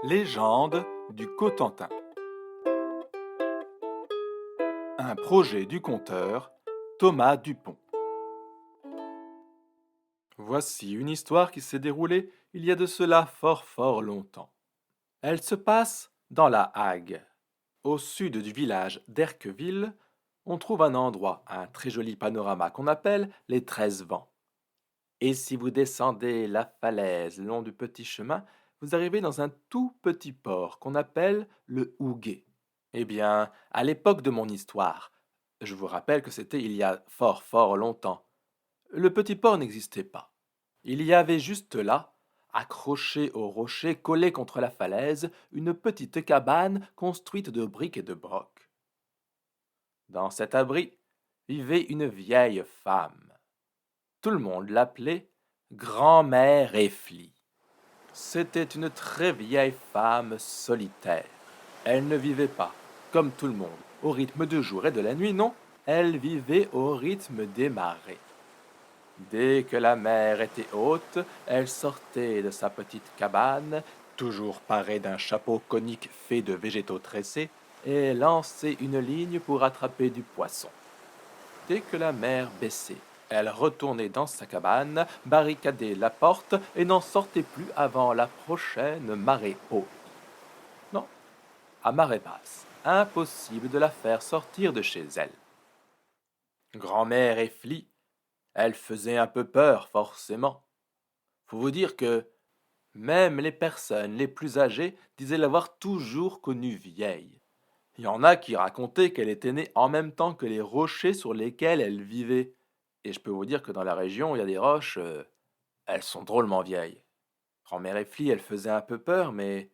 Légende du Cotentin. Un projet du conteur Thomas Dupont. Voici une histoire qui s'est déroulée il y a de cela fort longtemps. Elle se passe dans la Hague. Au sud du village d'Erqueville, on trouve un endroit, un très joli panorama qu'on appelle les 13 vents. Et si vous descendez la falaise le long du petit chemin, vous arrivez dans un tout petit port qu'on appelle le Houguet. Eh bien, à l'époque de mon histoire, je vous rappelle que c'était il y a fort longtemps, le petit port n'existait pas. Il y avait juste là, accrochée au rocher collé contre la falaise, une petite cabane construite de briques et de brocs. Dans cet abri vivait une vieille femme. Tout le monde l'appelait Grand-mère Efflie. C'était une très vieille femme solitaire. Elle ne vivait pas, comme tout le monde, au rythme du jour et de la nuit, non, elle vivait au rythme des marées. Dès que la mer était haute, elle sortait de sa petite cabane, toujours parée d'un chapeau conique fait de végétaux tressés, et lançait une ligne pour attraper du poisson. Dès que la mer baissait, elle retournait dans sa cabane, barricadait la porte et n'en sortait plus avant la prochaine marée haute. Non, à marée basse, impossible de la faire sortir de chez elle. Grand-mère Efflie, elle faisait un peu peur, forcément. Faut vous dire que même les personnes les plus âgées disaient l'avoir toujours connue vieille. Il y en a qui racontaient qu'elle était née en même temps que les rochers sur lesquels elle vivait. Et je peux vous dire que dans la région, il y a des roches, elles sont drôlement vieilles. Grand-mère Efflie, elle faisait un peu peur, mais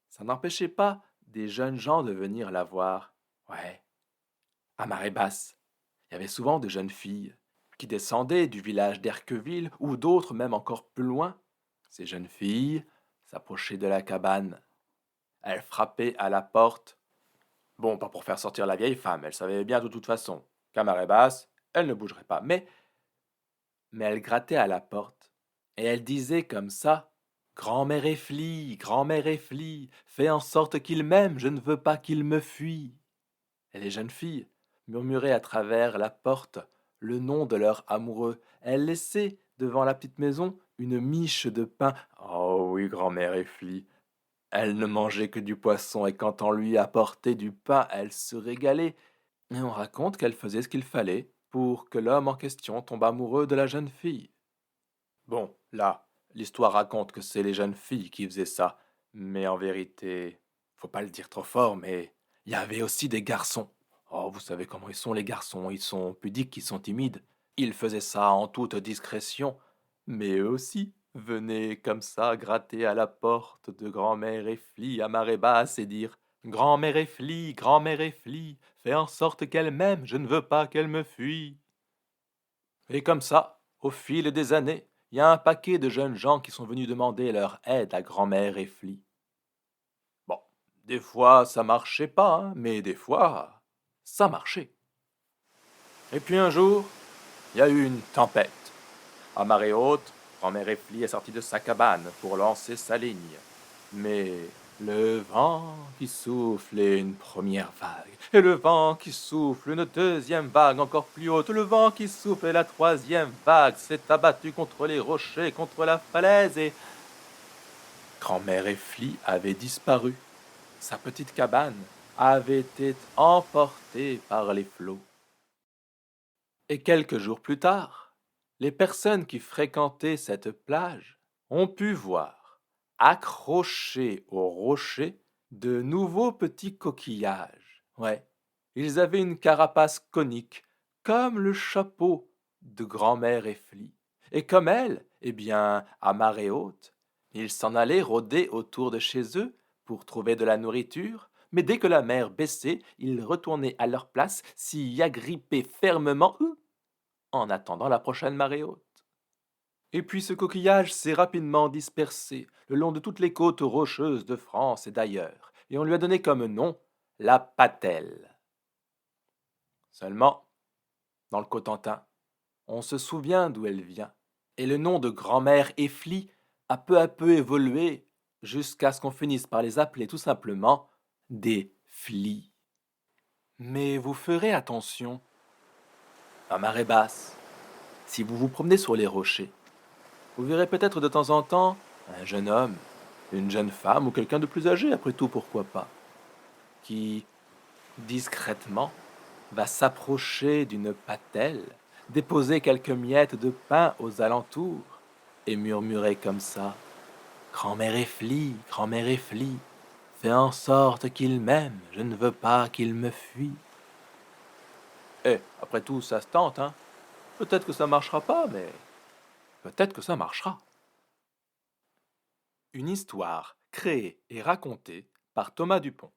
ça n'empêchait pas des jeunes gens de venir la voir. Ouais, à marée basse, il y avait souvent de jeunes filles qui descendaient du village d'Erqueville ou d'autres même encore plus loin. Ces jeunes filles s'approchaient de la cabane. Elles frappaient à la porte. Bon, pas pour faire sortir la vieille femme, elle savait bien de toute façon qu'à marée basse, elle ne bougerait pas. Mais elle grattait à la porte. Et elle disait comme ça: Grand-mère Efflie, fais en sorte qu'il m'aime, je ne veux pas qu'il me fuie. Et les jeunes filles murmuraient à travers la porte le nom de leur amoureux. Elles laissaient devant la petite maison une miche de pain. Oh oui, grand-mère Efflie. Elle ne mangeait que du poisson, et quand on lui apportait du pain, elle se régalait. Et on raconte qu'elle faisait ce qu'il fallait pour que l'homme en question tombe amoureux de la jeune fille. Bon, là, l'histoire raconte que c'est les jeunes filles qui faisaient ça, mais en vérité, faut pas le dire trop fort, mais il y avait aussi des garçons. Oh, vous savez comment ils sont les garçons, ils sont pudiques, ils sont timides. Ils faisaient ça en toute discrétion, mais eux aussi venaient comme ça gratter à la porte de grand-mère Efflie à marée basse et dire: Grand-mère Efflie, fais en sorte qu'elle m'aime, je ne veux pas qu'elle me fuie. Et comme ça, au fil des années, il y a un paquet de jeunes gens qui sont venus demander leur aide à grand-mère Efflie. Bon, des fois ça marchait pas, hein, mais des fois ça marchait. Et puis un jour, il y a eu une tempête. À marée haute, grand-mère Efflie est sortie de sa cabane pour lancer sa ligne. Mais le vent qui souffle et une première vague, et le vent qui souffle une deuxième vague encore plus haute, le vent qui souffle et la troisième vague s'est abattu contre les rochers, contre la falaise, et grand-mère Efflie avait disparu. Sa petite cabane avait été emportée par les flots. Et quelques jours plus tard, les personnes qui fréquentaient cette plage ont pu voir, accrochés au rocher, de nouveaux petits coquillages. Ouais, ils avaient une carapace conique, comme le chapeau de grand-mère Efflie. Et comme elle, eh bien, à marée haute, ils s'en allaient rôder autour de chez eux pour trouver de la nourriture, mais dès que la mer baissait, ils retournaient à leur place, s'y agrippaient fermement, en attendant la prochaine marée haute. Et puis ce coquillage s'est rapidement dispersé le long de toutes les côtes rocheuses de France et d'ailleurs, et on lui a donné comme nom la patelle. Seulement, dans le Cotentin, on se souvient d'où elle vient, et le nom de grand-mère Efflie a peu à peu évolué jusqu'à ce qu'on finisse par les appeler tout simplement des flies. Mais vous ferez attention, à marée basse, si vous vous promenez sur les rochers, vous verrez peut-être de temps en temps un jeune homme, une jeune femme ou quelqu'un de plus âgé, après tout, pourquoi pas, qui, discrètement, va s'approcher d'une patelle, déposer quelques miettes de pain aux alentours et murmurer comme ça: Grand-mère Efflie, fais en sorte qu'il m'aime, je ne veux pas qu'il me fuit. Eh, après tout, ça se tente, hein. Peut-être que ça marchera pas, mais peut-être que ça marchera. Une histoire créée et racontée par Thomas Dupont.